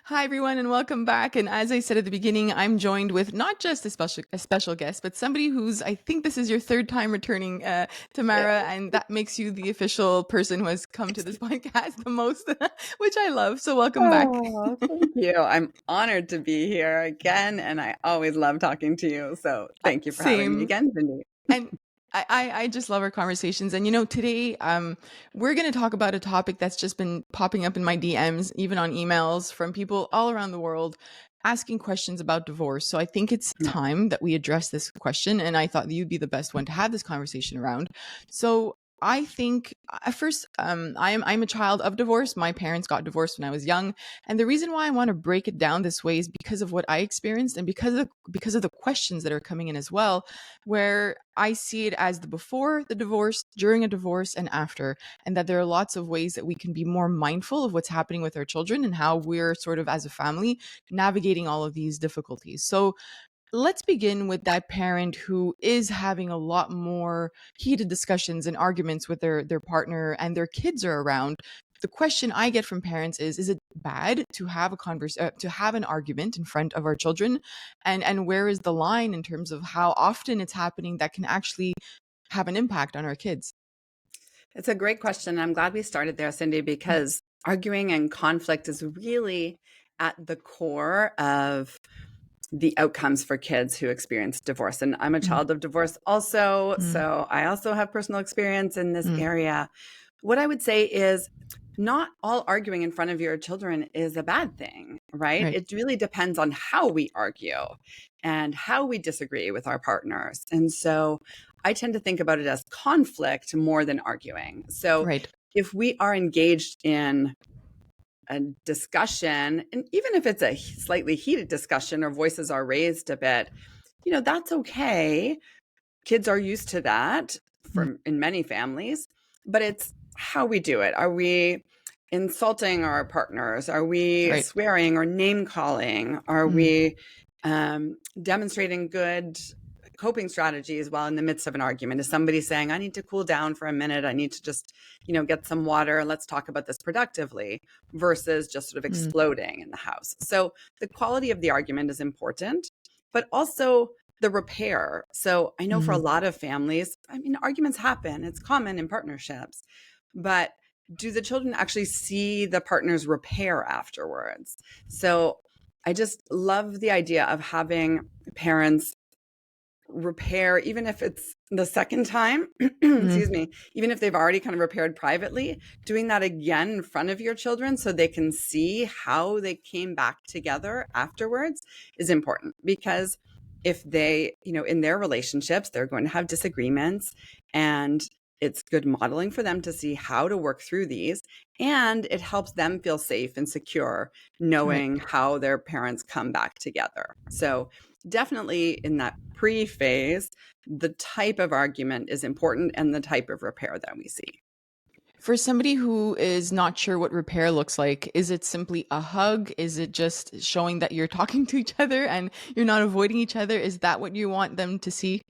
Hi, everyone, and welcome back. And as I said at the beginning, I'm joined with not just a special guest, but somebody who's, I think this is your third time returning, Tamara, and that makes you the official person who has come to this podcast the most, which I love. So welcome back. Oh, thank you. I'm honored to be here again, and I always love talking to you. So thank you for having me Same. again, Cindy. And I just love our conversations. And today we're going to talk about a topic that's just been popping up in my DMs, even on emails from people all around the world asking questions about divorce. So I think it's Yeah. time that we address this question. And I thought you'd be the best one to have this conversation around. So I think at first, I'm a child of divorce. My parents got divorced when I was young, and the reason why I want to break it down this way is because of what I experienced and because of the questions that are coming in as well, where I see it as the before the divorce, during a divorce, and after, and that there are lots of ways that we can be more mindful of what's happening with our children and how we're sort of as a family navigating all of these difficulties. So let's begin with that parent who is having a lot more heated discussions and arguments with their partner and their kids are around. The question I get from parents is it bad to have to have an argument in front of our children, and where is the line in terms of how often it's happening that can actually have an impact on our kids? It's a great question. I'm glad we started there, Cindy, because arguing and conflict is really at the core of the outcomes for kids who experience divorce. And I'm a Mm, child of divorce also, mm, so I also have personal experience in this mm. area. What I would say is not all arguing in front of your children is a bad thing, right? Right. It really depends on how we argue and how we disagree with our partners. And so I tend to think about it as conflict more than arguing. So Right. if we are engaged in a discussion, and even if it's a slightly heated discussion or voices are raised a bit, that's okay. Kids are used to that Mm, in many families, but it's how we do it. Are we insulting our partners? Are we right. swearing or name calling? Are Mm, we demonstrating good coping strategies while in the midst of an argument? Is somebody saying, I need to cool down for a minute. I need to just, get some water. Let's talk about this productively versus just sort of mm, exploding in the house. So the quality of the argument is important, but also the repair. So I know for a mm. lot of families, I mean, arguments happen. It's common in partnerships, but do the children actually see the partner's repair afterwards? So I just love the idea of having parents repair, even if it's the second time, Mm. excuse me, even if they've already kind of repaired privately, doing that again in front of your children so they can see how they came back together afterwards is important. Because if they, in their relationships, they're going to have disagreements, and it's good modeling for them to see how to work through these. And it helps them feel safe and secure Right. knowing how their parents come back together. So definitely in that pre phase, the type of argument is important and the type of repair that we see. For somebody who is not sure what repair looks like, is it simply a hug? Is it just showing that you're talking to each other and you're not avoiding each other? Is that what you want them to see?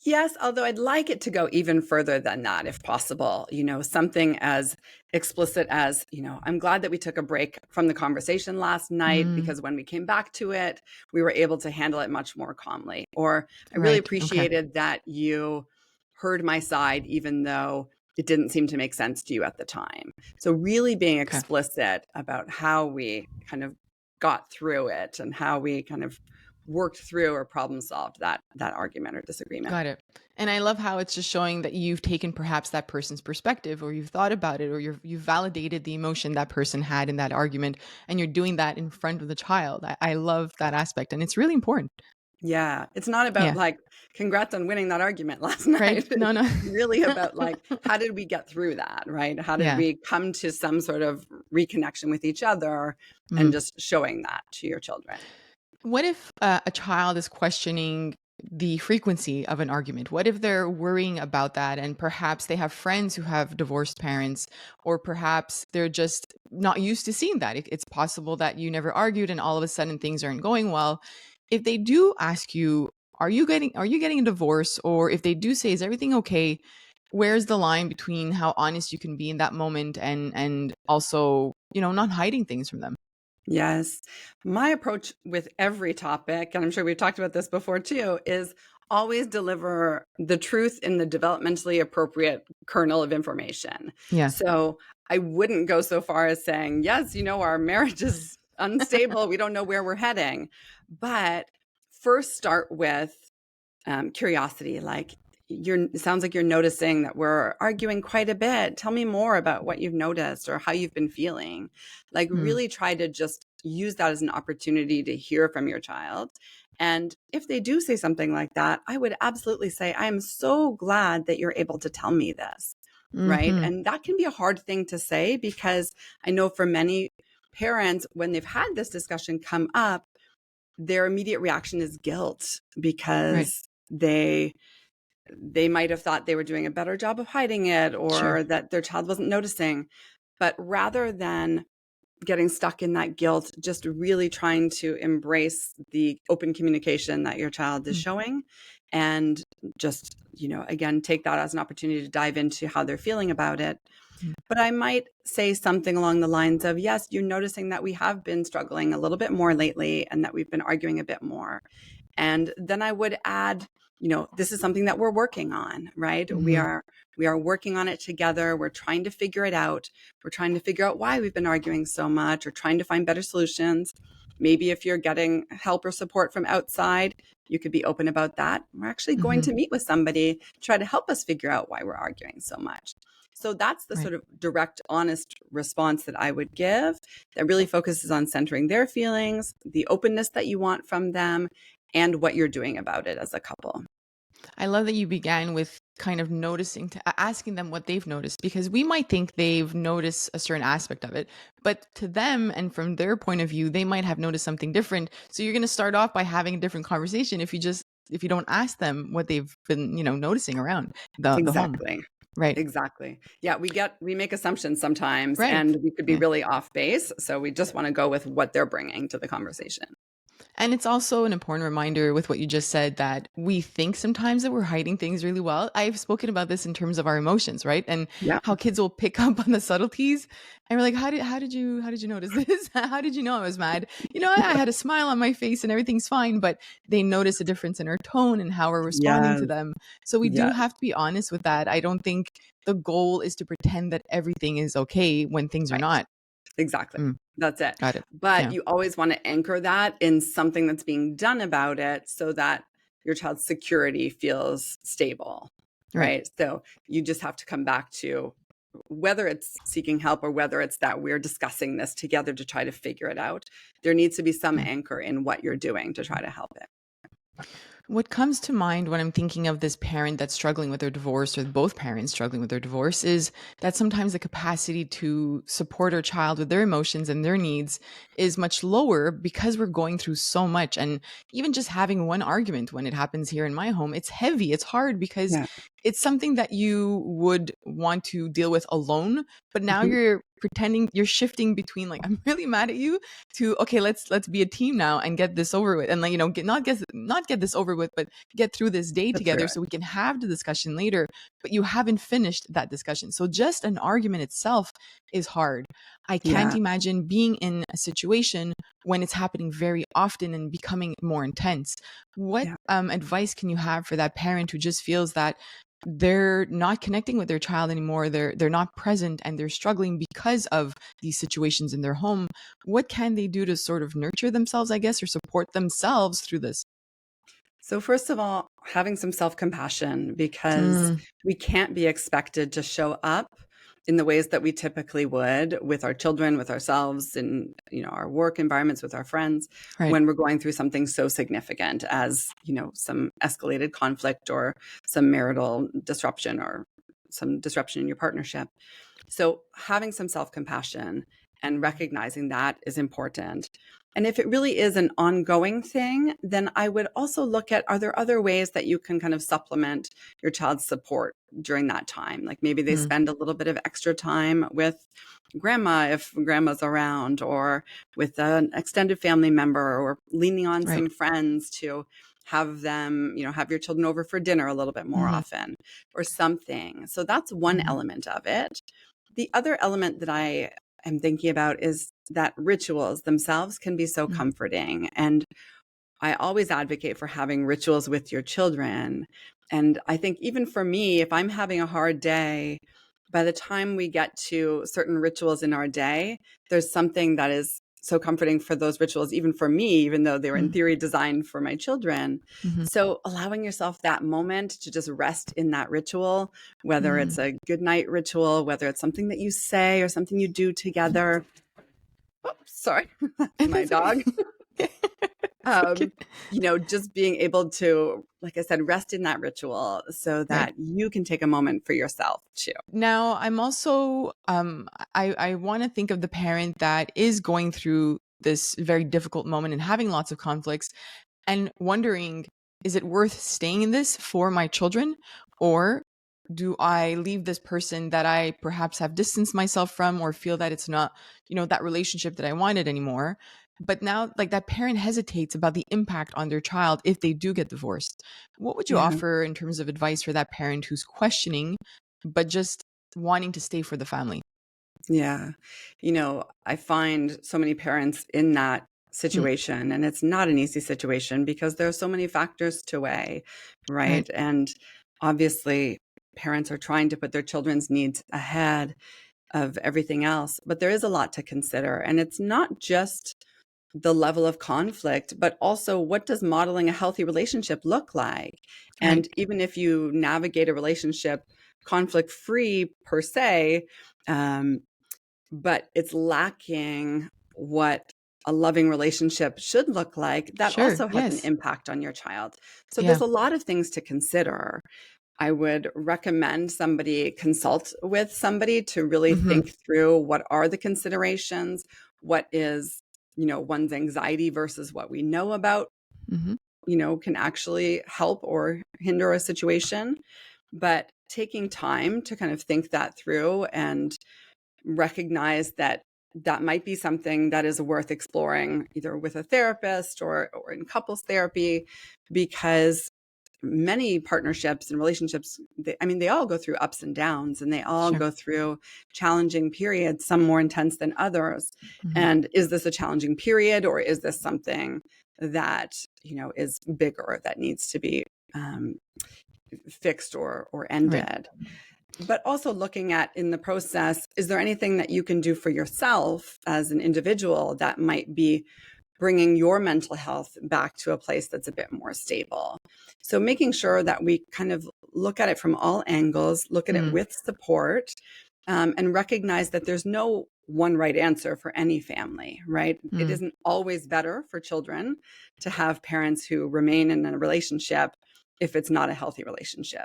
Yes, although I'd like it to go even further than that if possible. Something as explicit as, I'm glad that we took a break from the conversation last night Mm, because when we came back to it, we were able to handle it much more calmly. Or I really right. Okay. appreciated that you heard my side, even though it didn't seem to make sense to you at the time. So, really being Okay. explicit about how we kind of got through it and how we kind of worked through or problem solved that argument or disagreement. Got it. And I love how it's just showing that you've taken perhaps that person's perspective or you've thought about it or you've validated the emotion that person had in that argument and you're doing that in front of the child. I love that aspect and it's really important. Yeah, it's not about Yeah. like, congrats on winning that argument last Right. night. No, It's no. really about like, how did we get through that, right? How did Yeah. we come to some sort of reconnection with each other and Mm. just showing that to your children? What if a child is questioning the frequency of an argument? What if they're worrying about that and perhaps they have friends who have divorced parents, or perhaps they're just not used to seeing that? It's possible that you never argued and all of a sudden things aren't going well. If they do ask you, are you getting a divorce? Or if they do say, is everything okay? Where's the line between how honest you can be in that moment and also, not hiding things from them? Yes. My approach with every topic, and I'm sure we've talked about this before too, is always deliver the truth in the developmentally appropriate kernel of information. Yeah. So I wouldn't go so far as saying, yes, our marriage is unstable. We don't know where we're heading. But first start with curiosity, like it sounds like you're noticing that we're arguing quite a bit. Tell me more about what you've noticed or how you've been feeling. Like Mm, really try to just use that as an opportunity to hear from your child. And if they do say something like that, I would absolutely say, I am so glad that you're able to tell me this. Right. mhm. And that can be a hard thing to say, because I know for many parents, when they've had this discussion come up, their immediate reaction is guilt, Right. because they might have thought they were doing a better job of hiding it, Sure. or that their child wasn't noticing. But rather than getting stuck in that guilt, just really trying to embrace the open communication that your child is Mm, showing, and just, again, take that as an opportunity to dive into how they're feeling about it. mm, But I might say something along the lines of, yes, you're noticing that we have been struggling a little bit more lately, and that we've been arguing a bit more. And then I would add, this is something that we're working on, right? We mhm, are we are working on it together. We're trying to figure it out. We're trying to figure out why we've been arguing so much, or trying to find better solutions. Maybe if you're getting help or support from outside, you could be open about that. We're actually going mhm. to meet with somebody to try to help us figure out why we're arguing so much. So that's the Right. sort of direct, honest response that I would give, that really focuses on centering their feelings, the openness that you want from them, and what you're doing about it as a couple. I love that you began with kind of noticing to asking them what they've noticed, because we might think they've noticed a certain aspect of it, but to them and from their point of view, they might have noticed something different. So you're going to start off by having a different conversation if you don't ask them what they've been, noticing around the home. Exactly. Right. Exactly. Yeah, we make assumptions sometimes, Right. and we could be Yeah. really off base, so we just want to go with what they're bringing to the conversation. And it's also an important reminder with what you just said that we think sometimes that we're hiding things really well. I've spoken about this in terms of our emotions, right? And Yeah. how kids will pick up on the subtleties. And we're like, how did you notice this? How did you know I was mad? I had a smile on my face and everything's fine, but they notice a difference in our tone and how we're responding Yes. to them. So we do Yes. have to be honest with that. I don't think the goal is to pretend that everything is okay when things are Right. not. Exactly. Mm, That's it. got it. But Yeah. you always want to anchor that in something that's being done about it, so that your child's security feels stable, Right. right? So you just have to come back to, whether it's seeking help or whether it's that we're discussing this together to try to figure it out, there needs to be some Yeah. anchor in what you're doing to try to help it. What comes to mind when I'm thinking of this parent that's struggling with their divorce, or both parents struggling with their divorce, is that sometimes the capacity to support our child with their emotions and their needs is much lower because we're going through so much. And even just having one argument when it happens here in my home, it's heavy, it's hard because Yeah. it's something that you would want to deal with alone. But now Mhm. you're pretending, you're shifting between like, I'm really mad at you, to okay, let's be a team now and get this over with, and like not get this over with, but get through this day Get through together it. so we can have the discussion later. But you haven't finished that discussion, so just an argument itself is hard. I can't Yeah. imagine being in a situation when it's happening very often and becoming more intense. What Yeah. advice can you have for that parent who just feels that they're not connecting with their child anymore, they're not present, and they're struggling because of these situations in their home? What can they do to sort of nurture themselves, I guess, or support themselves through this? So, first of all, having some self compassion, because Mm, we can't be expected to show up in the ways that we typically would with our children, with ourselves, in our work environments, with our friends, right. when we're going through something so significant as some escalated conflict, or some marital disruption, or some disruption in your partnership. So, having some self compassion and recognizing that is important. And if it really is an ongoing thing, then I would also look at, are there other ways that you can kind of supplement your child's support during that time? Like maybe they Mm, spend a little bit of extra time with grandma if grandma's around, or with an extended family member, or leaning on right. some friends to have them, have your children over for dinner a little bit more Hmm. often, or something. So that's one Hmm. element of it. The other element that I am thinking about is that rituals themselves can be so Mm, comforting. And I always advocate for having rituals with your children. And I think even for me, if I'm having a hard day, by the time we get to certain rituals in our day, there's something that is so comforting for those rituals, even for me, even though they were in mm, theory designed for my children. mhm, So allowing yourself that moment to just rest in that ritual, whether mm. it's a good night ritual, whether it's something that you say or something you do together. Oh, sorry, that's my That's okay. dog. It's okay. um, just being able to, like I said, rest in that ritual so Right. that you can take a moment for yourself too. Now, I'm also I want to think of the parent that is going through this very difficult moment and having lots of conflicts and wondering, is it worth staying in this for my children, or do I leave this person that I perhaps have distanced myself from or feel that it's not, that relationship that I wanted anymore? But now, like, that parent hesitates about the impact on their child if they do get divorced. What would you Yeah. offer in terms of advice for that parent who's questioning, but just wanting to stay for the family? Yeah. I find so many parents in that Mm, situation, and it's not an easy situation because there are so many factors to weigh, right. right? And obviously, parents are trying to put their children's needs ahead of everything else, but there is a lot to consider. And it's not just the level of conflict, but also what does modeling a healthy relationship look like? Right. And even if you navigate a relationship conflict free per se, um, but it's lacking what a loving relationship should look like, that Sure. also has an Yes. impact on your child. So there's Yeah. a lot of things to consider. I would recommend somebody consult with somebody to really Hmm. think through what are the considerations, what is, one's anxiety versus what we know about, Hmm. can actually help or hinder a situation. But taking time to kind of think that through and recognize that that might be something that is worth exploring either with a therapist or in couples therapy, because many partnerships and relationships, they all go through ups and downs, and they all Sure. go through challenging periods, some more intense than others. Hmm. And is this a challenging period, or is this something that, is bigger, that needs to be um, fixed or Right. ended? But also looking at, in the process, is there anything that you can do for yourself as an individual that might be bringing your mental health back to a place that's a bit more stable? So making sure that we kind of look at it from all angles, look at it Mm, with support, and recognize that there's no one right answer for any family, right? It mm, isn't always better for children to have parents who remain in a relationship if it's not a healthy relationship.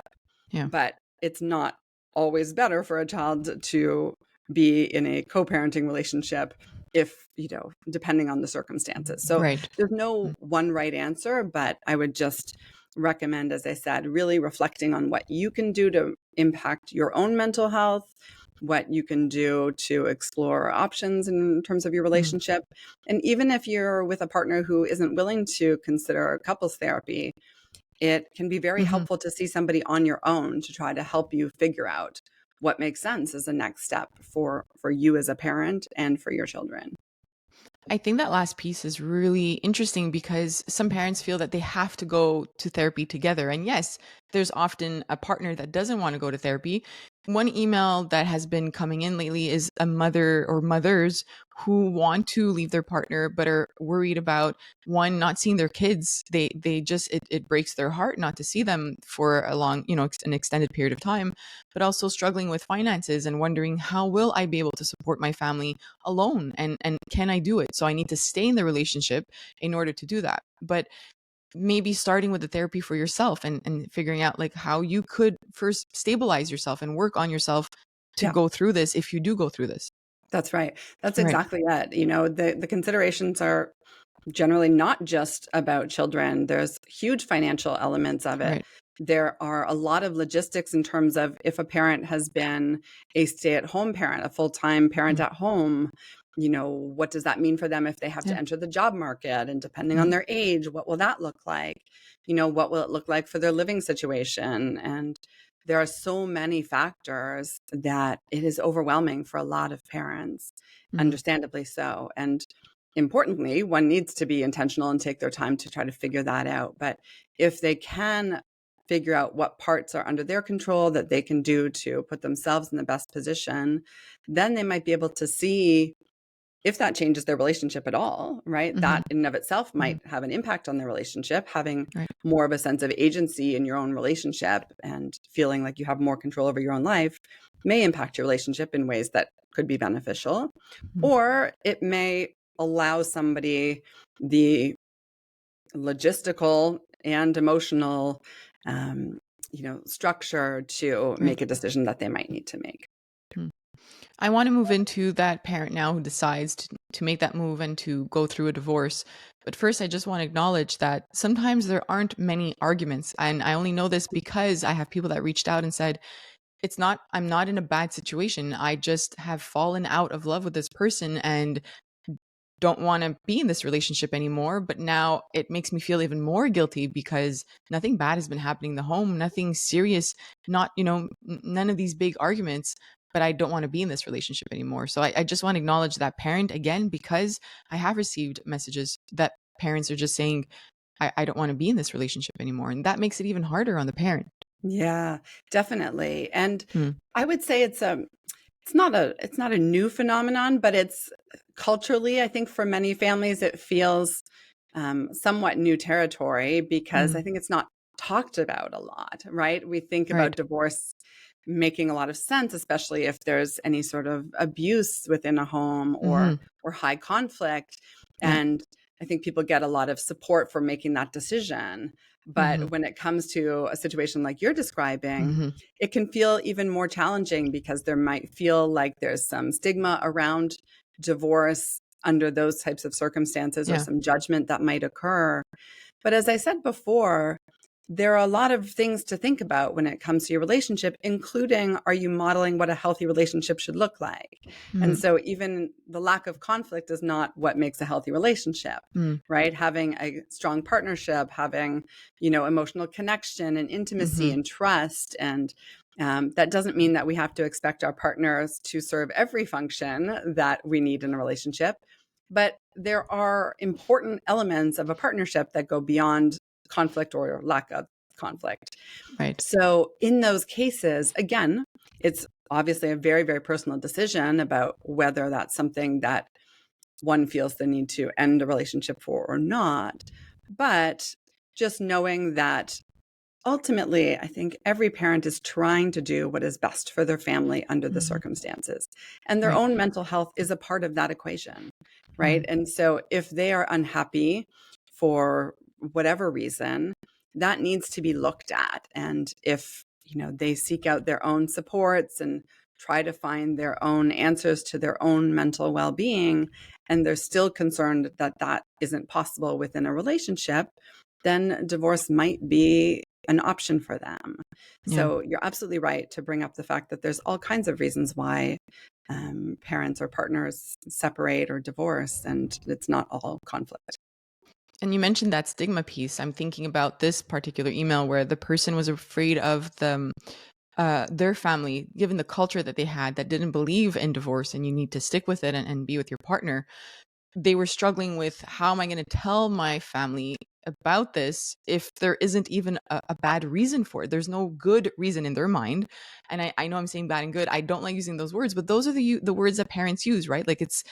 yeah. But it's not always better for a child to be in a co-parenting relationship if, depending on the circumstances. So Right. there's no Mm, one right answer, but I would just recommend, as I said, really reflecting on what you can do to impact your own mental health, what you can do to explore options in terms of your mm, relationship. And even if you're with a partner who isn't willing to consider couples therapy, it can be very mhm. helpful to see somebody on your own to try to help you figure out what makes sense as a next step for you as a parent and for your children. I think that last piece is really interesting because some parents feel that they have to go to therapy together. And yes, there's often a partner that doesn't want to go to therapy. One email that has been coming in lately is a mother or mothers who want to leave their partner but are worried about one not seeing their kids. They just it breaks their heart not to see them for a long, an extended period of time, but also struggling with finances and wondering how will I be able to support my family alone, and can I do it? So I need to stay in the relationship in order to do that. But maybe starting with the therapy for yourself and figuring out like how you could first stabilize yourself and work on yourself to Yeah. go through this if you do go through this. That's right. That's Right. exactly it. The considerations are generally not just about children. There's huge financial elements of it. Right. There are a lot of logistics in terms of if a parent has been a stay-at-home parent, a full-time parent Mm. at home, what does that mean for them if they have to Yeah. enter the job market? And depending on Mhm. their age, what will that look like? What will it look like for their living situation? And there are so many factors that it is overwhelming for a lot of parents, Mm-hmm. understandably so. And importantly, one needs to be intentional and take their time to try to figure that out. But if they can figure out what parts are under their control that they can do to put themselves in the best position, then they might be able to see if that changes their relationship at all, right? Mm-hmm. That in and of itself Mm-hmm. might have an impact on their relationship. Having Right. more of a sense of agency in your own relationship and feeling like you have more control over your own life may impact your relationship in ways that could be beneficial. Mm-hmm. Or it may allow somebody the logistical and emotional structure to Right. make a decision that they might need to make. Mm. I want to move into that parent now who decides to make that move and to go through a divorce. But first, I just want to acknowledge that sometimes there aren't many arguments. And I only know this because I have people that reached out and said, I'm not in a bad situation. I just have fallen out of love with this person and don't want to be in this relationship anymore. But now it makes me feel even more guilty because nothing bad has been happening in the home, nothing serious, not, none of these big arguments. But I don't want to be in this relationship anymore. So I just want to acknowledge that parent again, because I have received messages that parents are just saying, I don't want to be in this relationship anymore. And that makes it even harder on the parent. Yeah, definitely. And Hmm. I would say it's not a new phenomenon, but it's culturally, I think for many families, it feels somewhat new territory because Hmm. I think it's not talked about a lot, right? We think about Right. divorce making a lot of sense, especially if there's any sort of abuse within a home Hmm. or high conflict. Yeah. And I think people get a lot of support for making that decision. Hmm. But when it comes to a situation like you're describing, Hmm. it can feel even more challenging because there might feel like there's some stigma around divorce under those types of circumstances or Yeah. some judgment that might occur. But as I said before, there are a lot of things to think about when it comes to your relationship, including, are you modeling what a healthy relationship should look like? And Hmm. so even the lack of conflict is not what makes a healthy relationship, Hmm. right? Having a strong partnership, having, emotional connection and intimacy Hmm. and trust. And that doesn't mean that we have to expect our partners to serve every function that we need in a relationship. But there are important elements of a partnership that go beyond conflict or lack of conflict. Right. So in those cases, again, it's obviously a very, very personal decision about whether that's something that one feels the need to end a relationship for or not. But just knowing that ultimately, I think every parent is trying to do what is best for their family under the Hmm. circumstances. And their Right. own mental health is a part of that equation, right? Hmm. And so if they are unhappy for whatever reason, that needs to be looked at. And if, they seek out their own supports and try to find their own answers to their own mental well-being, and they're still concerned that that isn't possible within a relationship, then divorce might be an option for them. Yeah. So you're absolutely right to bring up the fact that there's all kinds of reasons why parents or partners separate or divorce, and it's not all conflict. And you mentioned that stigma piece. I'm thinking about this particular email where the person was afraid of their family, given the culture that they had that didn't believe in divorce and you need to stick with it and be with your partner. They were struggling with, how am I going to tell my family about this if there isn't even a bad reason for it? There's no good reason in their mind. And I know I'm saying bad and good. I don't like using those words, but those are the words that parents use, right? Like it's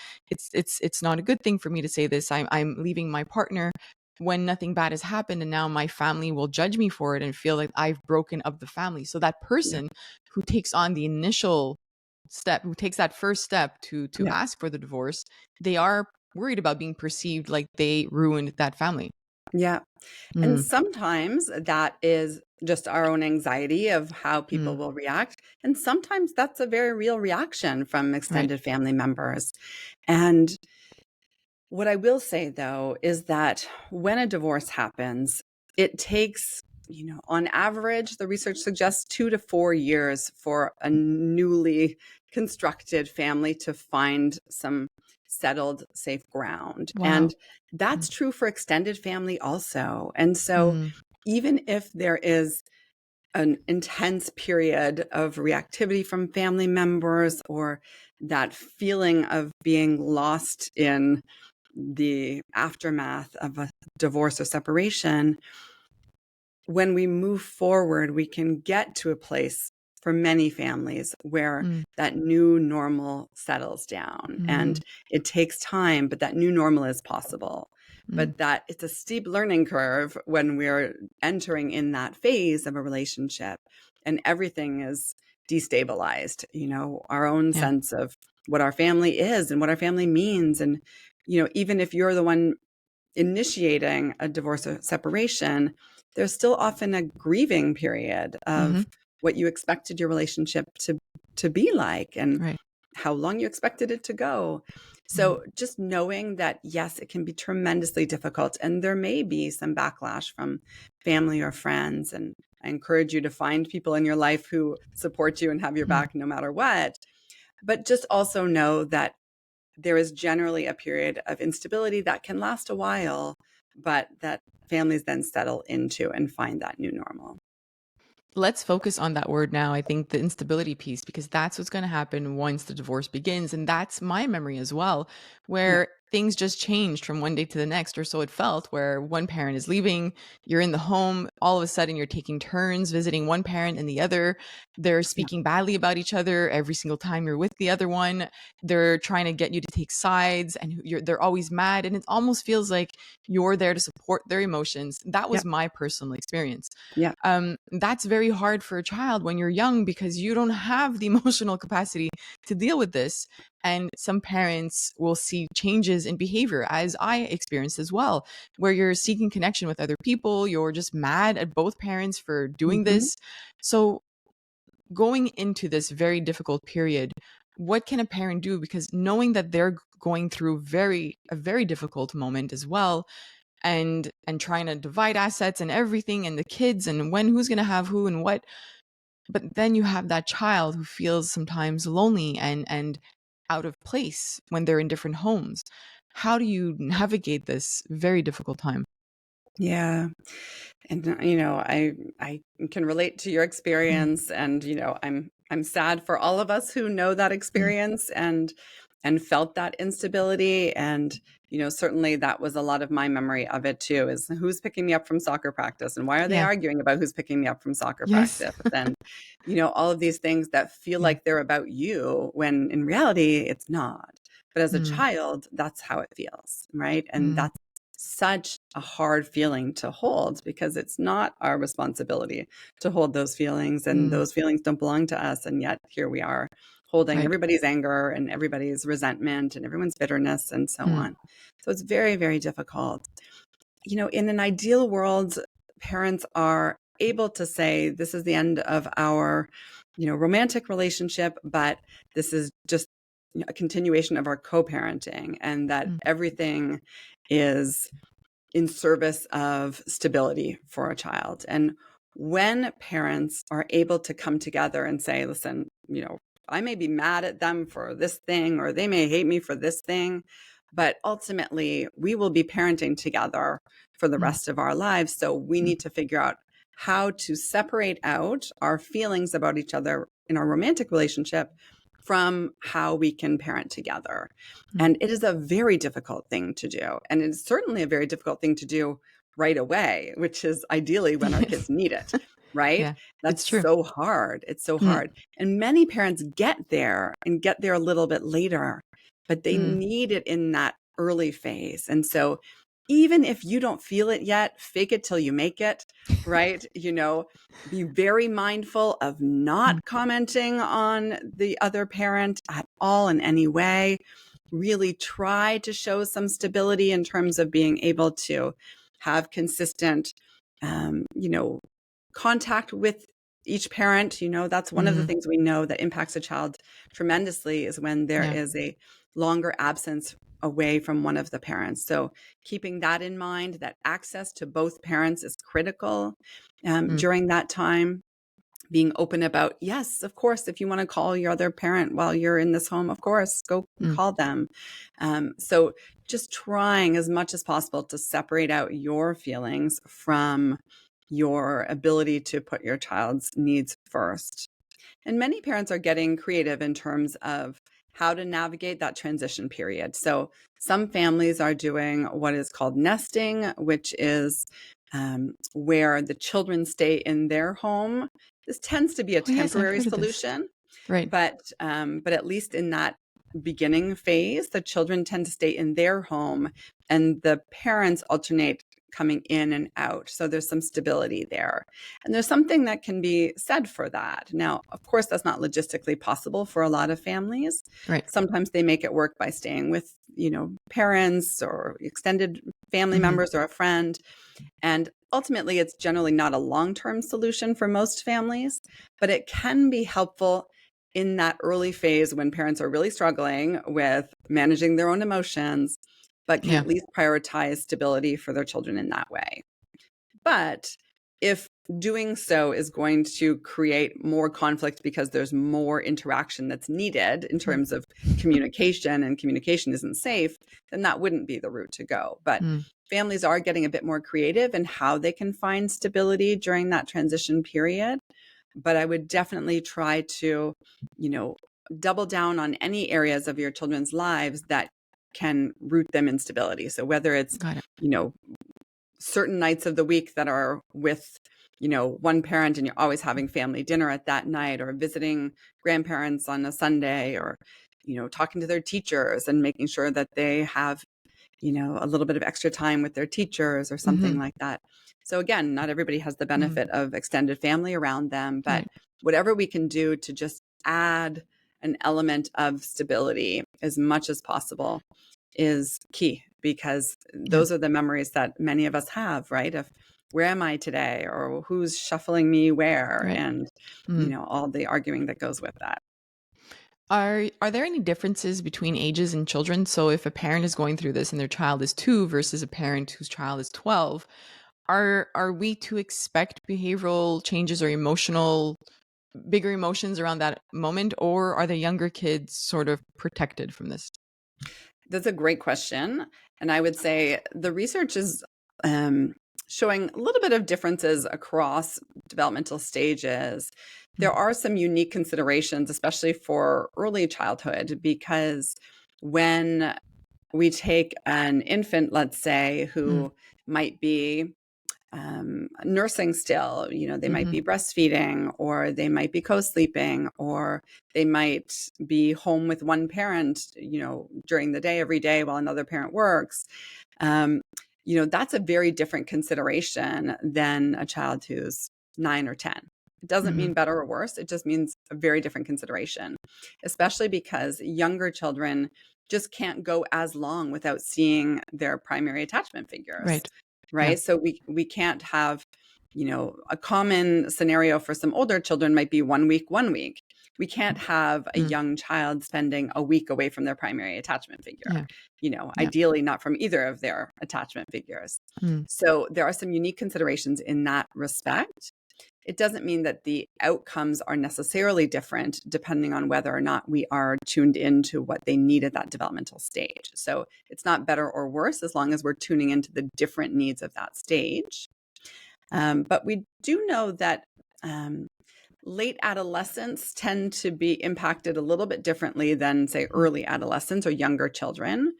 not a good thing for me to say this. I'm leaving my partner when nothing bad has happened, and now my family will judge me for it and feel like I've broken up the family. So that Yeah. person who takes on the initial step, who takes that first step to Yeah. ask for the divorce, they are worried about being perceived like they ruined that family. Yeah. And Mm, sometimes that is just our own anxiety of how people mm, will react. And sometimes that's a very real reaction from right. extended family members. And what I will say, though, is that when a divorce happens, it takes, on average, the research suggests 2 to 4 years for a newly constructed family to find some settled, safe ground. Wow. And that's true for extended family also. And so Mm, even if there is an intense period of reactivity from family members, or that feeling of being lost in the aftermath of a divorce or separation, when we move forward, we can get to a place for many families where Mm, that new normal settles down. And mm, it takes time, but that new normal is possible. mm, But that it's a steep learning curve when we're entering in that phase of a relationship and everything is destabilized, our own yeah. sense of what our family is and what our family means. And, even if you're the one initiating a divorce or separation, there's still often a grieving period Hmm. of what you expected your relationship to be like and Right. how long you expected it to go. Mm, So just knowing that, yes, it can be tremendously difficult and there may be some backlash from family or friends. And I encourage you to find people in your life who support you and have your mm. back no matter what. But just also know that there is generally a period of instability that can last a while, but that families then settle into and find that new normal. Let's focus on that word now. I think the instability piece, because that's what's going to happen once the divorce begins. And that's my memory as well, Yeah. where things just changed from one day to the next, or so it felt, where one parent is leaving, you're in the home, all of a sudden you're taking turns visiting one parent and the other. They're Yeah. speaking badly about each other every single time you're with the other one. They're trying to get you to take sides and they're always mad. And it almost feels like you're there to support their emotions. That Yeah. was my personal experience. Yeah. That's very hard for a child when you're young because you don't have the emotional capacity to deal with this. And some parents will see changes in behavior, as I experienced as well, where you're seeking connection with other people, you're just mad at both parents for doing Hmm. this. So, going into this very difficult period, what can a parent do? Because knowing that they're going through a very difficult moment as well, and trying to divide assets and everything and the kids and when who's going to have who and what, but then you have that child who feels sometimes lonely and out of place when they're in different homes. How do you navigate this very difficult time? Yeah. And I can relate to your Mm, experience, and I'm sad for all of us who know that mm, experience and felt that instability. And certainly that was a lot of my memory of it too, is who's picking me up from soccer practice and why are they yeah. arguing about who's picking me up from soccer Yes. practice, and all of these things that feel Yeah. like they're about you when in reality it's not. But as a Mm, child, that's how it feels, right? And mm, that's such a hard feeling to hold because it's not our responsibility to hold those feelings, and mm, those feelings don't belong to us. And yet here we are holding right. everybody's anger and everybody's resentment and everyone's bitterness and so Mm, on. So it's very, very difficult. In an ideal world, parents are able to say, this is the end of our, romantic relationship, but this is just a continuation of our co-parenting, and that mm, everything is in service of stability for a child. And when parents are able to come together and say, listen, I may be mad at them for this thing, or they may hate me for this thing, but ultimately we will be parenting together for the mm, rest of our lives. So we mm, need to figure out how to separate out our feelings about each other in our romantic relationship from how we can parent together. mm. And it is a very difficult thing to do. And it's certainly a very difficult thing to do right away, which is ideally when our Yes. kids need it, right? Yeah, That's it's true. so hard. It's so Mm, hard. And many parents get there and get there a little bit later, but they mm, need it in that early phase. And so even if you don't feel it yet, fake it till you make it, right? Be very mindful of mm, not commenting on the other parent at all in any way. Really try to show some stability in terms of being able to have consistent, contact with each parent. That's one of the mm, things we know that impacts a child tremendously is when there yeah. is a longer absence away from one of the parents. So keeping that in mind, that access to both parents is critical Mm, during that time. Being open about, yes, of course, if you want to call your other parent while you're in this home, of course, go and mm, call them. So just trying as much as possible to separate out your feelings from your ability to put your child's needs first. And many parents are getting creative in terms of how to navigate that transition period. So some families are doing what is called nesting, which is where the children stay in their home. This tends to be a Oh, yes, I've temporary heard of this. solution, Right. but at least in that beginning phase, the children tend to stay in their home and the parents alternate coming in and out. So there's some stability there. And there's something that can be said for that. Now, of course, that's not logistically possible for a lot of families. Right. Sometimes they make it work by staying with, parents or extended family Hmm. members or a friend. And ultimately, it's generally not a long-term solution for most families, but it can be helpful in that early phase when parents are really struggling with managing their own emotions, but can Yeah. at least prioritize stability for their children in that way. But if doing so is going to create more conflict because there's more interaction that's needed in Right. terms of communication and communication isn't safe, then that wouldn't be the route to go. But Mm. families are getting a bit more creative in how they can find stability during that transition period. But I would definitely try to, double down on any areas of your children's lives that can root them in stability. So whether it's, Got it. certain nights of the week that are with, one parent and you're always having family dinner at that night, or visiting grandparents on a Sunday, or, talking to their teachers and making sure that they have, a little bit of extra time with their teachers or something Hmm. like that. So again, not everybody has the Mm. benefit of extended family around them, but Right. whatever we can do to just add an element of stability as much as possible is key, because Yeah. those are the memories that many of us have, right? Of where am I today, or who's shuffling me where, Right. and Mm. all the arguing that goes with that. Are there any differences between ages and children? So if a parent is going through this and their child is 2 versus a parent whose child is 12, are we to expect behavioral changes or bigger emotions around that moment, or are the younger kids sort of protected from this? That's a great question. And I would say the research is um, showing a little bit of differences across developmental stages. There Mm. are some unique considerations, especially for early childhood, because when we take an infant, let's say, Mm. who might be nursing still, they might Mhm. be breastfeeding, or they might be co-sleeping, or they might be home with one parent, during the day, every day while another parent works. Um, that's a very different consideration than a child who's 9 or 10. It doesn't Mhm. mean better or worse. It just means a very different consideration, especially because younger children just can't go as long without seeing their primary attachment figures, Right. Yeah. right? So we can't have, a common scenario for some older children might be 1 week, 1 week. We can't have a Mm. young child spending a week away from their primary attachment figure, Yeah. Yeah. ideally not from either of their attachment figures. Mm. So there are some unique considerations in that respect. It doesn't mean that the outcomes are necessarily different depending on whether or not we are tuned into what they need at that developmental stage. So it's not better or worse as long as we're tuning into the different needs of that stage. But we do know that um, late adolescents tend to be impacted a little bit differently than, say, Mm. early adolescents or younger children.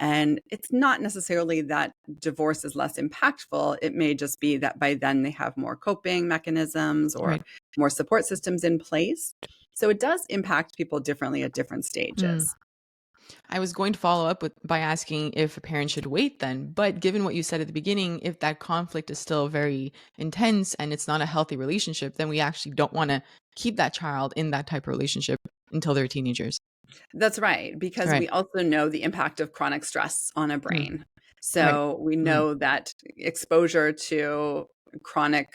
And it's not necessarily that divorce is less impactful. It may just be that by then they have more coping mechanisms or Right. more support systems in place. So it does impact people differently at different Mm. stages. I was going to follow up by asking if a parent should wait then, but given what you said at the beginning, if that conflict is still very intense and it's not a healthy relationship, then we actually don't want to keep that child in that type of relationship until they're teenagers. That's right, because Right. we also know the impact of chronic stress on a Mm. brain. Right. So we Mm. know that exposure to chronic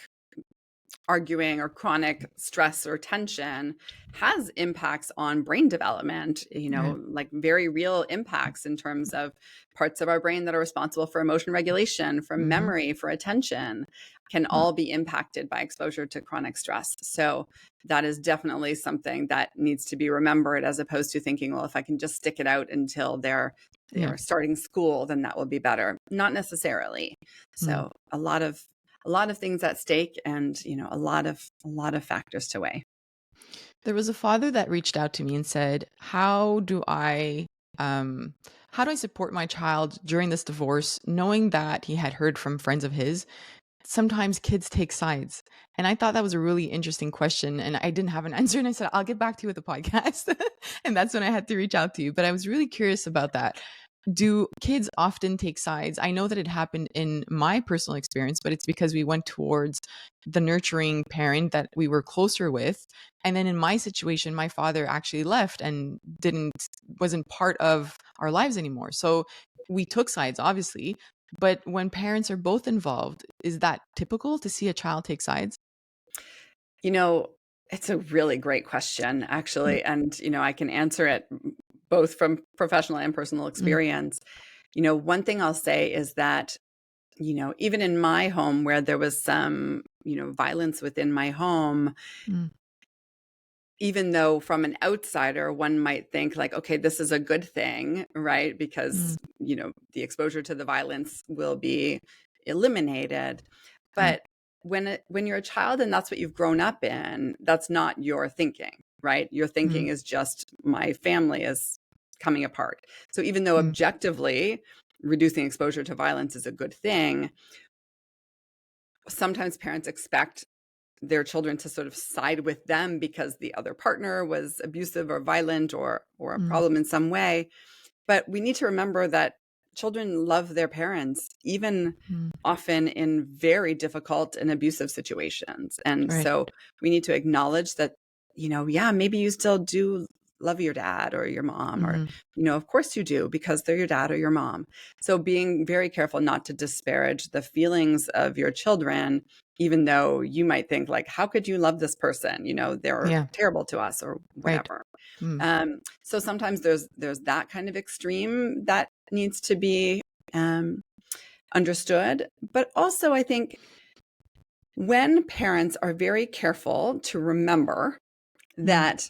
arguing or chronic stress or tension has impacts on brain development, Right. like very real impacts in terms of parts of our brain that are responsible for emotion regulation, for Hmm. memory, for attention, can Mm. all be impacted by exposure to chronic stress. So that is definitely something that needs to be remembered, as opposed to thinking, well, if I can just stick it out until Yeah. they're starting school, then that will be better. Not necessarily. Mm. So a lot of a lot of things at stake, and a lot of factors to weigh. There was a father that reached out to me and said, um how do I support my child during this divorce, knowing that he had heard from friends of his sometimes kids take sides? And I thought that was a really interesting question. And I didn't have an answer. And I said, I'll get back to you with the podcast. And that's when I had to reach out to you. But I was really curious about that. Do kids often take sides? I know that it happened in my personal experience, but it's because we went towards the nurturing parent that we were closer with. And then in my situation, my father actually left and wasn't part of our lives anymore. So we took sides, obviously. But when parents are both involved, is that typical to see a child take sides? You know, it's a really great question, Mm, actually. And, I can answer it both from professional and personal mm, experience. One thing I'll say is that, even in my home where there was some, violence within my home, mm, even though from an outsider, one might think like, okay, this is a good thing, right? Because, mm, the exposure to the violence will be eliminated. right. But when you're a child and that's what you've grown up in, that's not your thinking, right? Your thinking Mm, is just my family is coming apart. So even though mm, objectively reducing exposure to violence is a good thing, sometimes parents expect their children to sort of side with them because the other partner was abusive or violent or a mm, problem in some way. But we need to remember that children love their parents, even mm, often in very difficult and abusive situations. And right. so we need to acknowledge that, yeah, maybe you still do love your dad or your mom, or, Mhm, of course you do because they're your dad or your mom. So being very careful not to disparage the feelings of your children, even though you might think like, how could you love this person? They're yeah, terrible to us or right. whatever. Mm, So sometimes there's that kind of extreme that needs to be um, understood. But also, I think when parents are very careful to remember mm, that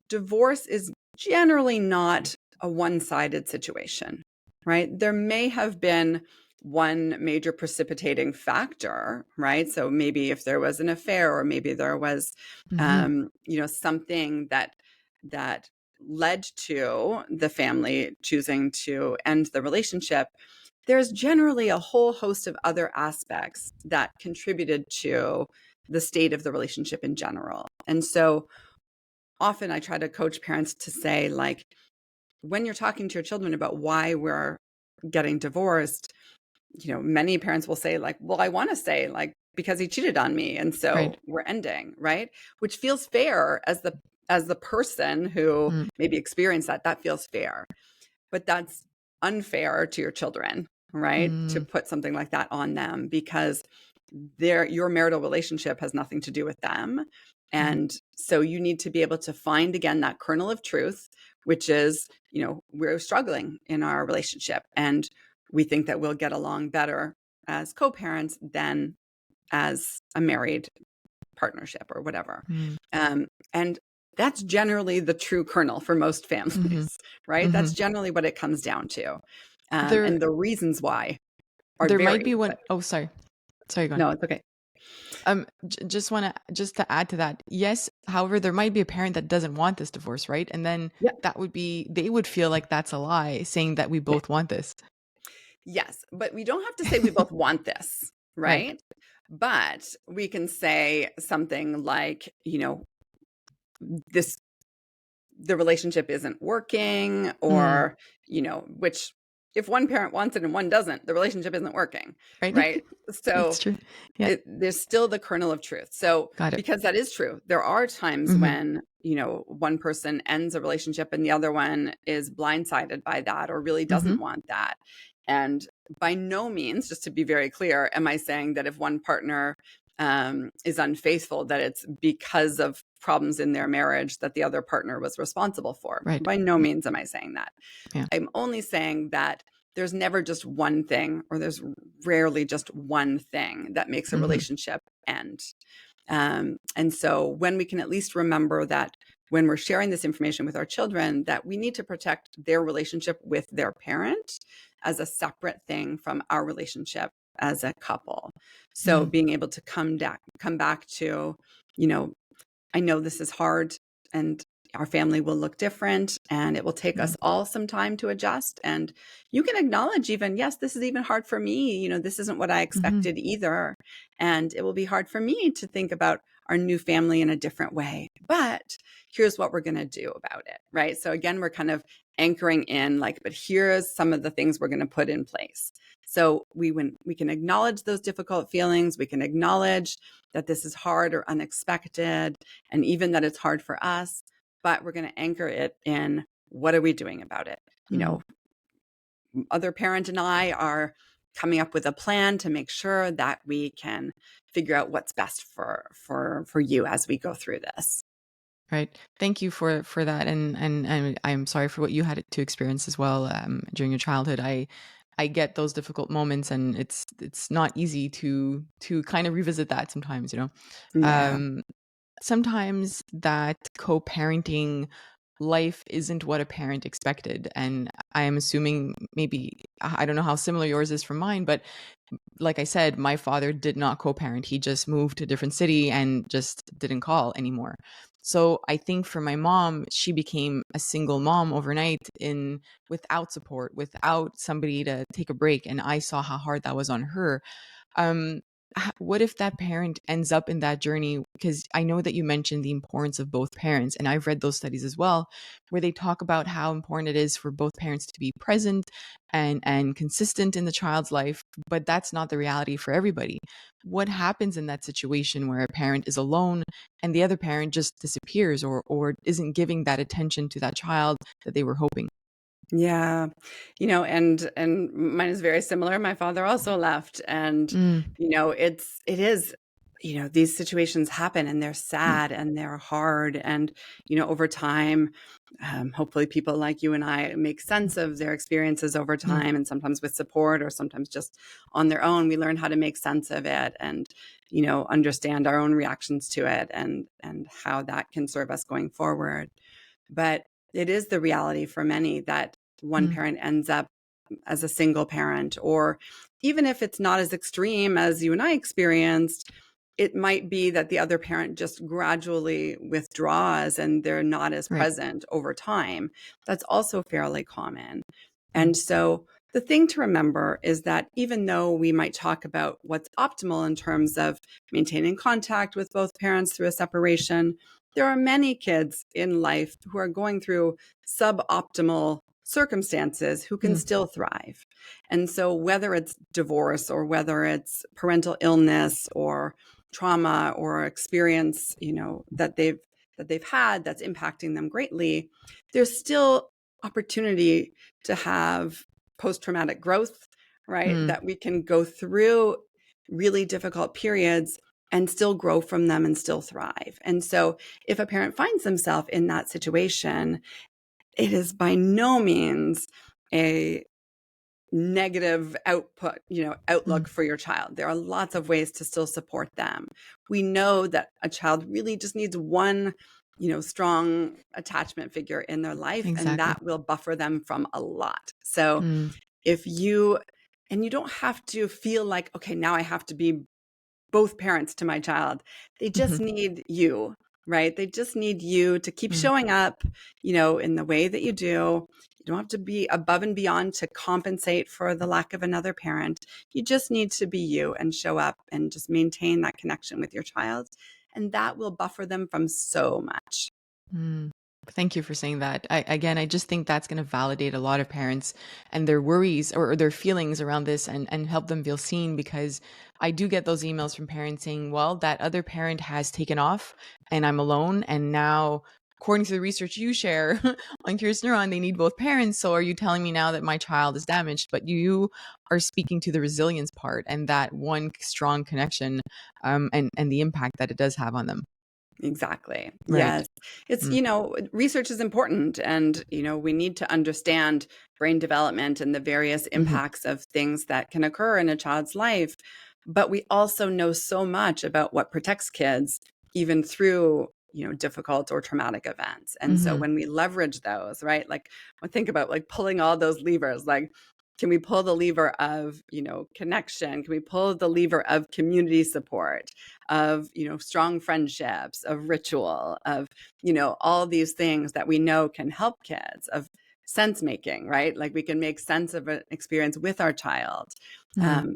divorce is generally not a one-sided situation, right? There may have been one major precipitating factor, right? So maybe if there was an affair, or maybe there was, mhm, something that led to the family choosing to end the relationship. There's generally a whole host of other aspects that contributed to the state of the relationship in general. And so often I try to coach parents to say, like, when you're talking to your children about why we're getting divorced, many parents will say, like, well, I want to say, like, because he cheated on me. And right. so we're ending, right? Which feels fair as the person who Mm, maybe experienced that feels fair. But that's unfair to your children, right? To mm, put something like that on them, because your marital relationship has nothing to do with them. mhm, And so you need to be able to find again that kernel of truth, which is, we're struggling in our relationship and we think that we'll get along better as co-parents than as a married partnership or whatever. mm, And that's generally the true kernel for most mhm, families, right? That's mhm. generally what it comes down to. There And the reasons why are there might be varied, one but oh, sorry. Sorry, go on. no, it's okay. Just to add to that. Yes, however, there might be a parent that doesn't want this divorce, right? And then Yeah. they would feel like that's a lie, saying that we both want this. Yes, but we don't have to say we both want this, Right. right? But we can say something like, this the relationship isn't working, Mm, or, which if one parent wants it and one doesn't, the relationship isn't working, right. right? That's So true. Yeah, there's still the kernel of truth. So, got it. because that is true, there are times Mhm, when, one person ends a relationship and the other one is blindsided by that or really mhm, doesn't want that. And by no means, just to be very clear, am I saying that if one partner is unfaithful, that it's because of problems in their marriage that the other partner was responsible for. right. By no Yeah, means am I saying that. yeah. I'm only saying that there's never just one thing, or there's rarely just one thing that makes a Mhm, relationship end. And so when we can at least remember that when we're sharing this information with our children, that we need to protect their relationship with their parent as a separate thing from our relationship as a couple. So Mm, being able to come back to, you know, I know this is hard and our family will look different and it will take mm, us all some time to adjust. And you can acknowledge even, yes, this is even hard for me. This isn't what I mhm, expected either. And it will be hard for me to think about our new family in a different way. But here's what we're going to do about it. Right. So again, we're kind of anchoring in like, but here's some of the things we're going to put in place. So when we can acknowledge those difficult feelings, we can acknowledge that this is hard or unexpected, and even that it's hard for us, but we're going to anchor it in what are we doing about it? You mm. know, other parent and I are coming up with a plan to make sure that we can figure out what's best for you as we go through this. Right. Thank you for that, and I'm sorry for what you had to experience as well during your childhood. I get those difficult moments, and it's not easy to kind of revisit that sometimes. Yeah. Um, Sometimes that co-parenting life isn't what a parent expected, and I am assuming maybe I don't know how similar yours is from mine, but like I said, my father did not co-parent. He just moved to a different city and just didn't call anymore. So I think for my mom, she became a single mom overnight in without support, without somebody to take a break, and I saw how hard that was on her. um what if that parent ends up in that journey? Because I know that you mentioned the importance of both parents, and I've read those studies as well, where they talk about how important it is for both parents to be present and consistent in the child's life, but that's not the reality for everybody. What happens in that situation where a parent is alone and the other parent just disappears, or isn't giving that attention to that child that they were hoping? Yeah. And mine is very similar. My father also left, and Mm, it is these situations happen and they're mm, sad and they're hard, and over time, hopefully people like you and I make sense of their experiences over mm, time, and sometimes with support or sometimes just on their own we learn how to make sense of it, and understand our own reactions to it, and how that can serve us going forward. But it is the reality for many that one mm, parent ends up as a single parent, or even if it's not as extreme as you and I experienced, it might be that the other parent just gradually withdraws and they're not as right. present over time. That's also fairly common. Mm, And so the thing to remember is that even though we might talk about what's optimal in terms of maintaining contact with both parents through a separation, there are many kids in life who are going through suboptimal circumstances who can mm, still thrive. And so whether it's divorce or whether it's parental illness or trauma or experience, that they've had that's impacting them greatly, there's still opportunity to have post-traumatic growth, right? mm, That we can go through really difficult periods and still grow from them and still thrive. And so if a parent finds themselves in that situation, it is by no means a negative mm, outlook for your child. There are lots of ways to still support them. We know that a child really just needs one strong attachment figure in their life, and exactly. that will buffer them from a lot. So Mm, if you and you don't have to feel like, okay, now I have to be both parents to my child. They just mhm, need you, right? They just need you to keep mm, showing up, in the way that you do. You don't have to be above and beyond to compensate for the lack of another parent. You just need to be you and show up and just maintain that connection with your child. And that will buffer them from so much. mm. Thank you for saying that. I just think that's going to validate a lot of parents and their worries or their feelings around this, and help them feel seen, because I do get those emails from parents saying, well, that other parent has taken off and I'm alone. And now, according to the research you share on Curious Neuron, they need both parents. So are you telling me now that my child is damaged? But you are speaking to the resilience part and that one strong connection, and the impact that it does have on them. Exactly. Right. Yes. It's, Mm, research is important, and, we need to understand brain development and the various mhm, impacts of things that can occur in a child's life. But we also know so much about what protects kids, even through, difficult or traumatic events. And so mhm, when we leverage those, right? Like, I think about like pulling all those levers, like Can we pull the lever of, connection? Can we pull the lever of community support, of, strong friendships, of ritual, of, all these things that we know can help kids, of sense making, right? Like we can make sense of an experience with our child.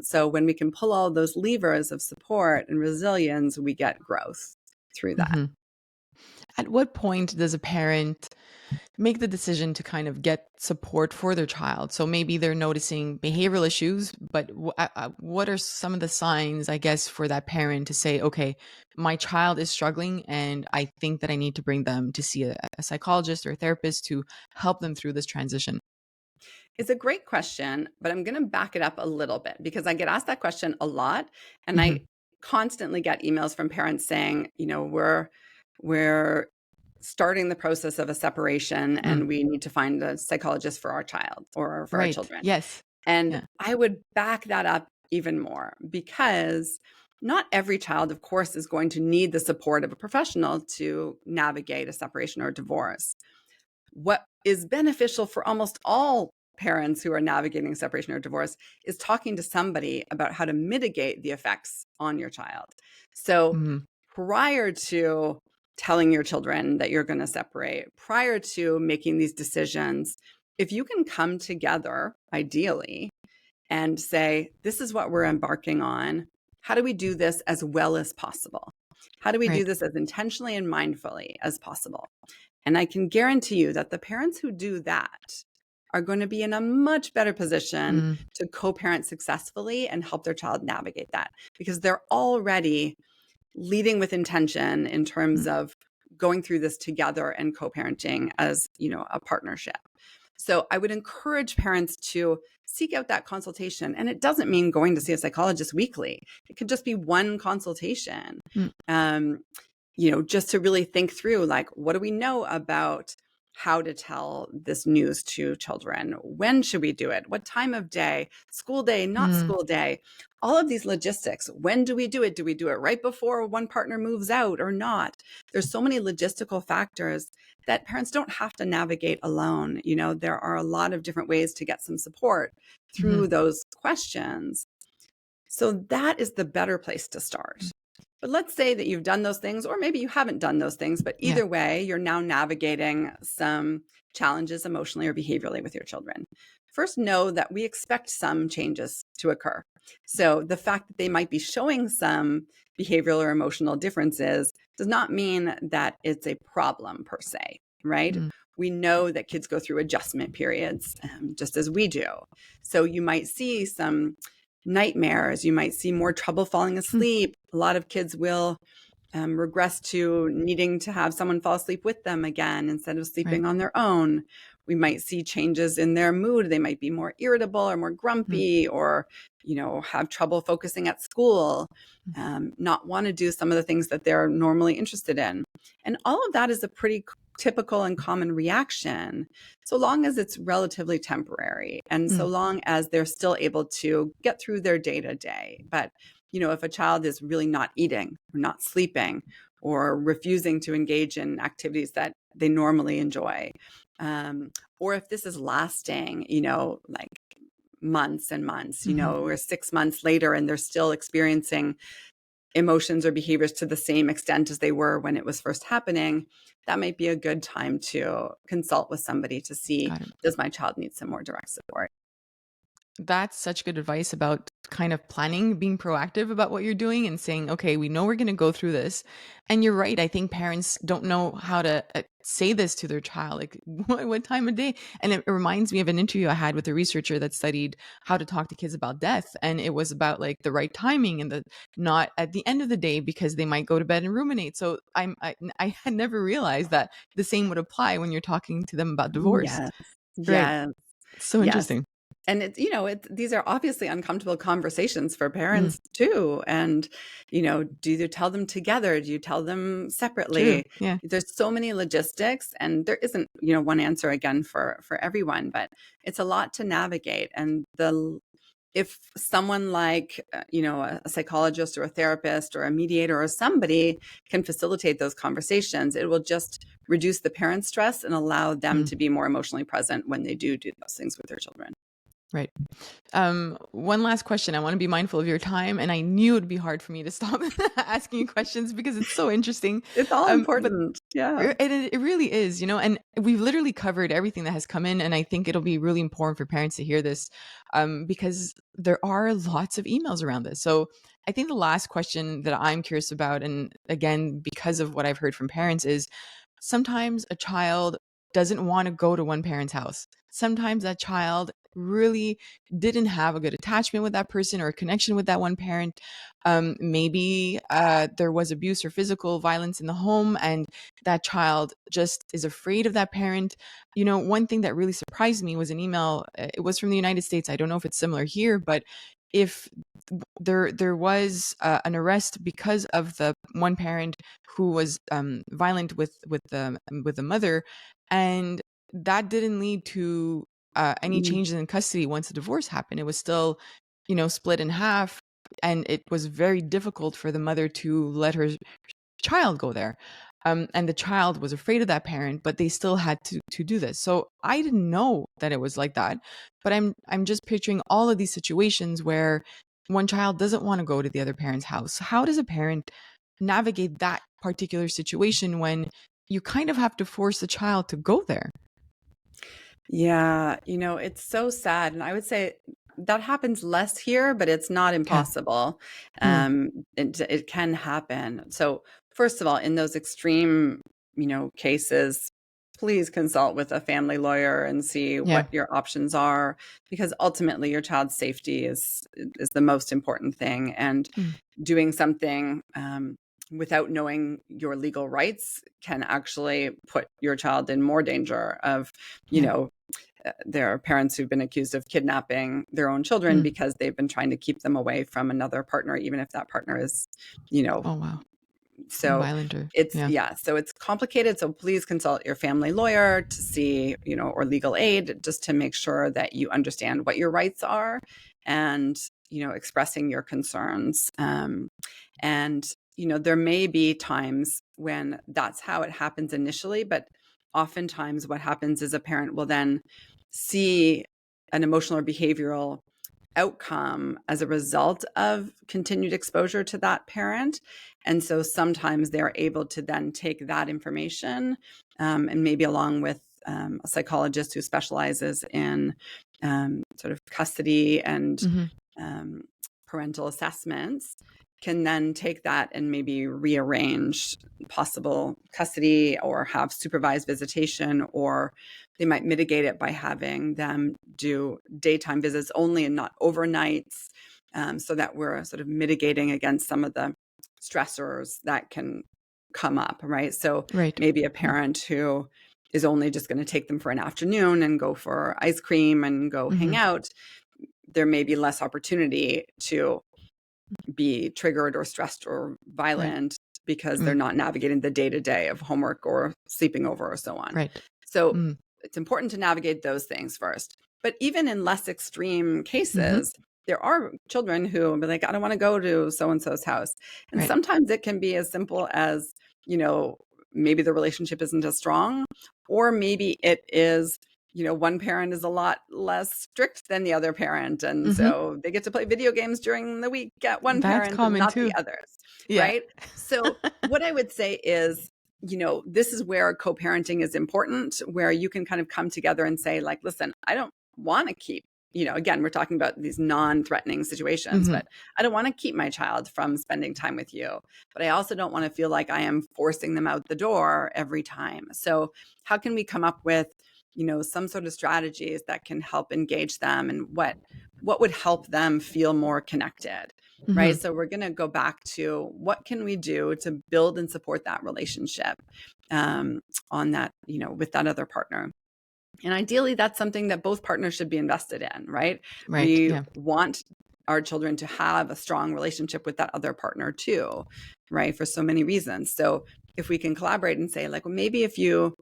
So when we can pull all those levers of support and resilience, we get growth through that. Mm-hmm. At what point does a parent make the decision to kind of get support for their child? So maybe they're noticing behavioral issues, but what are some of the signs, I guess, for that parent to say, okay, my child is struggling and I think that I need to bring them to see a psychologist or a therapist to help them through this transition? It's a great question, but I'm going to back it up a little bit because I get asked that question a lot, and Hmm. I constantly get emails from parents saying, we're starting the process of a separation Mm. and we need to find a psychologist for our child or for our Right. children. Yes. And Yeah. I would back that up even more because not every child, of course, is going to need the support of a professional to navigate a separation or divorce. What is beneficial for almost all parents who are navigating separation or divorce is talking to somebody about how to mitigate the effects on your child. So Hmm. prior to telling your children that you're going to separate, prior to making these decisions, if you can come together, ideally, and say, this is what we're embarking on. How do we do this as well as possible? How do we do Right. this as intentionally and mindfully as possible? And I can guarantee you that the parents who do that are going to be in a much better position Mm. to co-parent successfully and help their child navigate that because they're already leading with intention in terms Mm. of going through this together and co-parenting as, a partnership. So I would encourage parents to seek out that consultation. And it doesn't mean going to see a psychologist weekly. It could just be one consultation. Mm. Um, just to really think through, like, what do we know about how to tell this news to children? When should we do it? What time of day? School day, not Mm. school day? All of these logistics. When do we do it? Do we do it right before one partner moves out or not? There's so many logistical factors that parents don't have to navigate alone. There are a lot of different ways to get some support Hmm. through those questions. So that is the better place to start. But let's say that you've done those things, or maybe you haven't done those things, but Yeah. either way, you're now navigating some challenges emotionally or behaviorally with your children. First, know that we expect some changes to occur. So the fact that they might be showing some behavioral or emotional differences does not mean that it's a problem per se, right? Mm. We know that kids go through adjustment periods just as we do. So you might see some nightmares. You might see more trouble falling Mm. asleep. A lot of kids will regress to needing to have someone fall asleep with them again instead of Right. sleeping on their own. We might see changes in their mood. They might be more irritable or more Mm. grumpy or, have trouble focusing at school, Mm. not want to do some of the things that they're normally interested in. And all of that is a pretty typical and common reaction, so long as it's relatively temporary and so Mm. long as they're still able to get through their day to day. But if a child is really not eating or not sleeping or refusing to engage in activities that they normally enjoy, or if this is lasting, like months and months, Hmm. or 6 months later, and they're still experiencing emotions or behaviors to the same extent as they were when it was first happening, that might be a good time to consult with somebody to see, Got it. does my child need some more direct support? That's such good advice about kind of planning, being proactive about what you're doing and saying, okay, we know we're going to go through this. And you're right. I think parents don't know how to say this to their child, like what time of day. And it reminds me of an interview I had with a researcher that studied how to talk to kids about death. And it was about like the right timing and the not at the end of the day because they might go to bed and ruminate. So I had never realized that the same would apply when you're talking to them about divorce. Yes. Right. Yes. It's so Yes. interesting. And these are obviously uncomfortable conversations for Mm, parents too. And, do you tell them together? Do you tell them true. separately? Yeah. There's so many logistics and there isn't, one answer again for everyone, but it's a lot to navigate. And if someone like, a psychologist or a therapist or a mediator or somebody can facilitate those conversations, it will just reduce the parent stress and allow them Mm. to be more emotionally present when they do those things with their children. Right. One last question. I want to be mindful of your time, and I knew it'd be hard for me to stop asking you questions because it's so interesting. It's all But important. Yeah. it really is, and we've literally covered everything that has come in, and I think it'll be really important for parents to hear this, because there are lots of emails around this. So I think the last question that I'm curious about, and again, because of what I've heard from parents, is sometimes a child doesn't want to go to one parent's house. Sometimes that child really didn't have a good attachment with that person or a connection with that one parent. Maybe there was abuse or physical violence in the home, and that child just is afraid of that parent. One thing that really surprised me was an email. It was from the United States. I don't know if it's similar here, but if there was an arrest because of the one parent who was violent with the mother, and that didn't lead to any Mm. changes in custody once the divorce happened. It was still, split in half, and it was very difficult for the mother to let her child go there. And the child was afraid of that parent, but they still had to do this. So I didn't know that it was like that, but I'm just picturing all of these situations where one child doesn't want to go to the other parent's house. How does a parent navigate that particular situation when you kind of have to force the child to go there? Yeah, it's so sad. And I would say that happens less here, but it's not Okay. impossible. Mm, It can happen. So, first of all, in those extreme, cases, please consult with a family lawyer and see yeah. what your options are, because ultimately your child's safety is the most important thing. And Mm, doing something without knowing your legal rights can actually put your child in more danger of, you yeah. know, there are parents who've been accused of kidnapping their own children Mm. because they've been trying to keep them away from another partner, even if that partner is, you know, Oh wow. so Violent or it's, yeah. yeah, so it's complicated. So please consult your family lawyer to see, or legal aid, just to make sure that you understand what your rights are, and, expressing your concerns. And, there may be times when that's how it happens initially, but oftentimes what happens is a parent will then see an emotional or behavioral outcome as a result of continued exposure to that parent. And so sometimes they're able to then take that information, and maybe along with a psychologist who specializes in sort of custody and Hmm. um, parental assessments, can then take that and maybe rearrange possible custody or have supervised visitation, or they might mitigate it by having them do daytime visits only and not overnights, so that we're sort of mitigating against some of the stressors that can come up, right? So Right. maybe a Yeah. parent who is only just going to take them for an afternoon and go for ice cream and go hang Hmm. out, there may be less opportunity to be triggered or stressed or Right. violent because they're Mm. not navigating the day to day of homework or sleeping over or so on. Right. So Mm. it's important to navigate those things first. But even in less extreme Hmm. cases, there are children who will be like, I don't want to go to so and so's house. And Right. sometimes it can be as simple as, you know, maybe the relationship isn't as strong, or maybe it is, one parent is a lot less strict than the other parent. And Hmm. so they get to play video games during the week at one That's parent and common not the too. others. Yeah. Right. So what I would say is, this is where co-parenting is important, where you can kind of come together and say, like, listen, I don't want to keep, again, we're talking about these non-threatening situations, Hmm. but I don't want to keep my child from spending time with you. But I also don't want to feel like I am forcing them out the door every time. So how can we come up with, some sort of strategies that can help engage them, and what would help them feel more connected? Hmm. Right. So we're going to go back to what can we do to build and support that relationship, um, on that, with that other partner. And ideally, that's something that both partners should be invested in, right? Right. We Yeah. want our children to have a strong relationship with that other partner too, right? For so many reasons. So if we can collaborate and say, like, well, maybe if you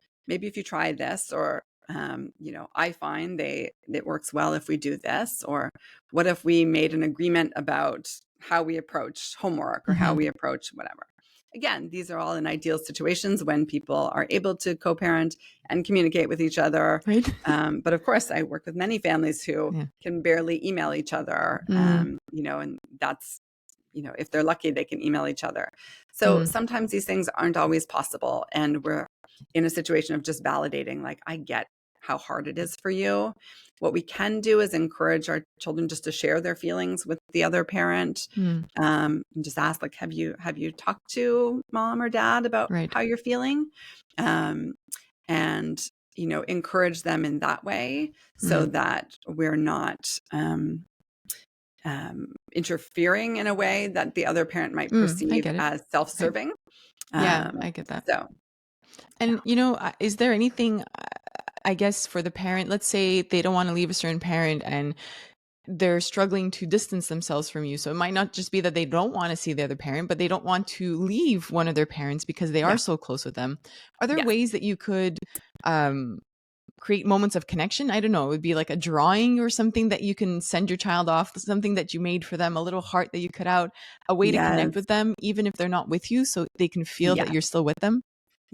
try this, or I find it works well if we do this, or what if we made an agreement about how we approach homework or how Hmm. we approach whatever. again, these are all in ideal situations when people are able to co-parent and communicate with each other. Right. But of course, I work with many families who Yeah. can barely email each other, Mm, and that's, if they're lucky, they can email each other. So mm, sometimes these things aren't always possible. And we're in a situation of just validating, like, I get how hard it is for you. What we can do is encourage our children just to share their feelings with the other parent. mm, And just ask, like, have you talked to mom or dad about right. how you're feeling? Um, and encourage them in that way so Mm, that we're not interfering in a way that the other parent might I perceive get it. as Right. self-serving. Yeah, Um, I get that. so yeah, And, is there anything, I guess, for the parent, let's say they don't want to leave a certain parent and they're struggling to distance themselves from you. So it might not just be that they don't want to see the other parent, but they don't want to leave one of their parents because they are yeah, so close with them. Are there yes, ways that you could um, create moments of connection? I don't know. It would be like a drawing or something that you can send your child off, something that you made for them, a little heart that you cut out, a way to connect yes, with them, even if they're not with you, so they can feel that yes. you're still with them.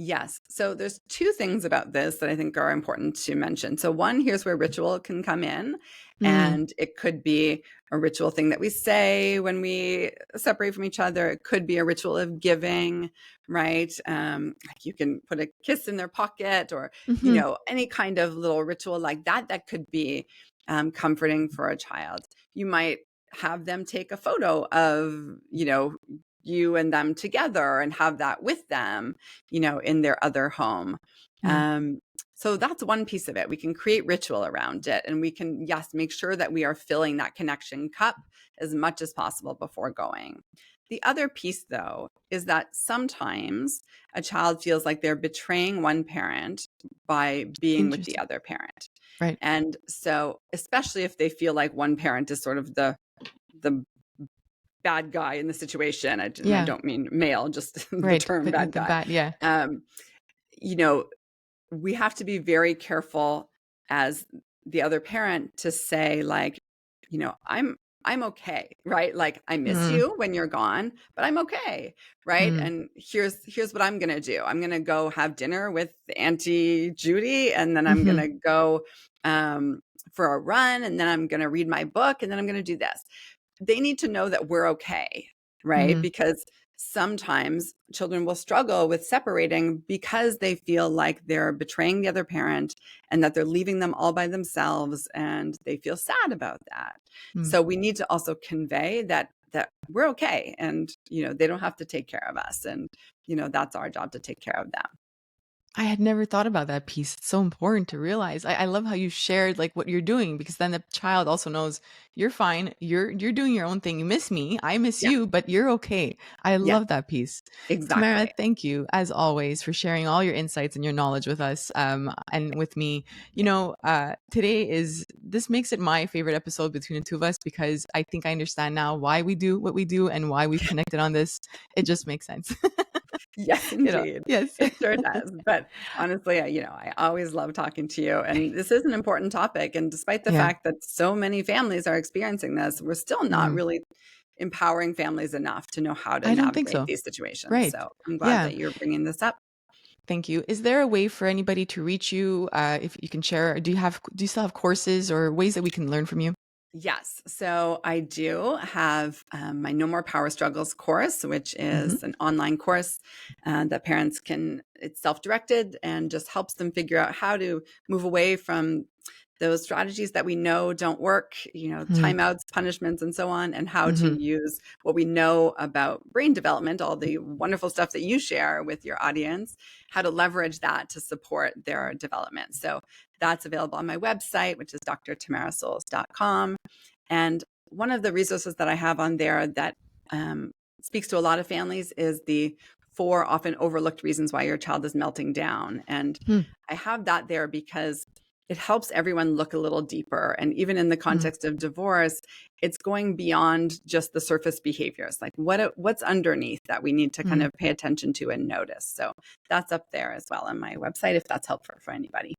Yes. So there's two things about this that I think are important to mention. So one, here's where ritual can come in. Mm, And it could be a ritual thing that we say when we separate from each other. It could be a ritual of giving, right? Like you can put a kiss in their pocket or, hmm any kind of little ritual like that, that could be comforting for a child. You might have them take a photo of, you and them together and have that with them, in their other home. mm, Um, so that's one piece of it. We can create ritual around it, and we can, yes, make sure that we are filling that connection cup as much as possible before going. The other piece, though, is that sometimes a child feels like they're betraying one parent by being with the interesting. other parent. Right. And so, especially if they feel like one parent is sort of the bad guy in the situation, and I Yeah. don't mean male, just the Right. term bad The guy. bat. Yeah. Um, you know, we have to be very careful as the other parent to say, like, I'm okay, right? Like, I miss Mm, you when you're gone, but I'm okay, right? mm, And here's what I'm gonna do. I'm gonna go have dinner with Auntie Judy, and then I'm hmm gonna go for a run, and then I'm gonna read my book, and then I'm gonna do this. They need to know that we're okay, right? hmm Because sometimes children will struggle with separating because they feel like they're betraying the other parent and that they're leaving them all by themselves, and they feel sad about that. mm. So we need to also convey that we're okay, and they don't have to take care of us, and that's our job to take care of them. I had never thought about that piece. It's so important to realize. I love how you shared like what you're doing because then the child also knows you're fine. You're doing your own thing. You miss me. I miss Yeah. you, but you're okay. I Yes, love that piece. Tamara, exactly. thank you as always for sharing all your insights and your knowledge with us and with me. Today is this makes it my favorite episode between the two of us because I think I understand now why we do what we do and why we've connected on this. It just makes sense. Yes, indeed. Yes. It sure does. But honestly, I always love talking to you. And this is an important topic. And despite the Yeah. fact that so many families are experiencing this, we're still not Mm. really empowering families enough to know how to I don't think navigate so. these situations. Right. So I'm glad Yeah. that you're bringing this up. Thank you. Is there a way for anybody to reach you? If you can share, do you still have courses or ways that we can learn from you? Yes. So I do have my No More Power Struggles course, which Hmm is an online course that parents can, it's self directed and just helps them figure out how to move away from those strategies that we know don't work, timeouts, punishments, and so on, and how to Mm-hmm. use what we know about brain development, all the wonderful stuff that you share with your audience, how to leverage that to support their development. So that's available on my website, which is drtamarasouls.com. And one of the resources that I have on there that speaks to a lot of families is the 4 often overlooked reasons why your child is melting down. And I have that there because it helps everyone look a little deeper. And even in the Mm-hmm. context of divorce, it's going beyond just the surface behaviors, like what's underneath that we need to kind of pay attention to and notice. So that's up there as well on my website, if that's helpful for anybody.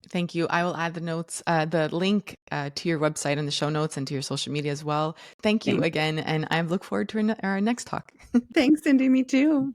Thank you. I will add the link to your website in the show notes and to your social media as well. Thank you Thank you. again. And I look forward to our next talk. Thanks, Cindy. Me too.